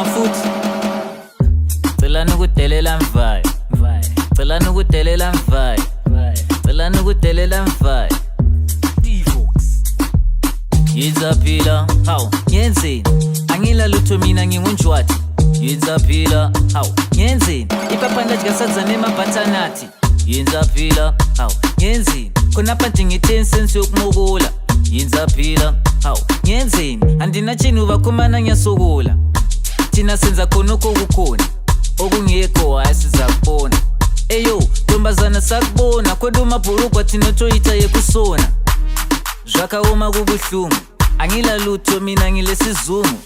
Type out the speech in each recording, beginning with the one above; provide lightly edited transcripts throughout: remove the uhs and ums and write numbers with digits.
futhi cela nukudelela mvayo cela nukudelela mvayo cela nukudelela mvayo Yenzaphila hawu ngenzeni angila lutho mina ngingunjwathi Yenzaphila hawu ngenzeni ipaphanda likasadza nemabhathanathi Yenzaphila hawu ngenzeni khona phansi ngi10 cents yokumukula Yenzaphila hawu ngenzeni andinatshini ubakhumana ngiyasukula thina senza khona okukhona okungekho hayi sizakubona eyo ntombazana sakubona kodwa umabhurugwa thina toyita yekusona Zvakaoma kubuhlungu angila lutho mina ngilesizungu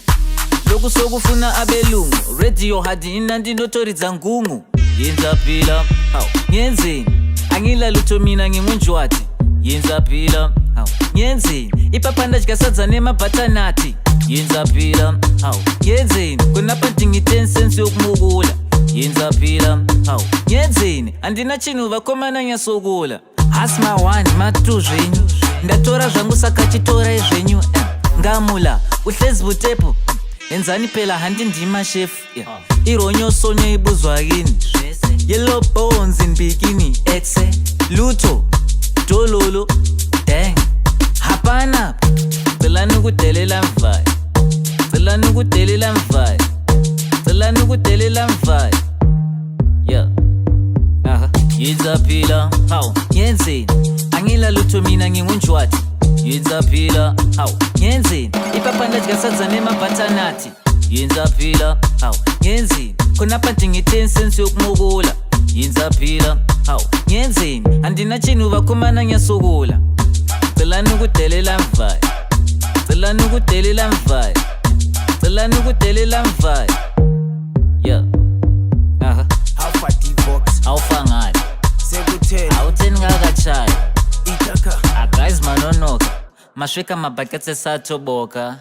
lokhu sokufuna abelungu radio hadi inandi notoridza ngungu Yenzaphila hawu ngenzeni angila lutho mina ngingunjwathi Yenzaphila hawu ngenzeni ipaphanda likasadza nemabhathanathi Yenzaphila hawu ngenzeni khona phansi ngi10 cents yokumukula Yenzaphila hawu ngenzeni andinatshini ubakhomana ngiyasukula Asma 1 ma2 zvenyu ndatora zvangu saka chitora zvenyu ngamula uhlezi butepo enzani phela handindima chef ironyo sonyo ibuzwa kini yellow bones in bikini exe lutho dololo dang hapana cela nukudelela mvayo cela nukudelela mvayo cela nukudelela mvayo yeah Yenzaphila hawu ngenzeni angila lutho mina ngingunjwathi Yenzaphila hawu ngenzeni ipaphanda likasadza nemabhathanathi Yenzaphila hawu ngenzeni khona phansi ngi10 cents yokumukula Yenzaphila hawu ngenzeni andinatshini ubakhumana ngiyasukula cela nukudelela mvayo cela nukudelela mvayo cela nukudelela mvayo yeah awufangani sekutheni awutheni ngakatshaya itaka guys manonoka masweka mabhaketse sathoboka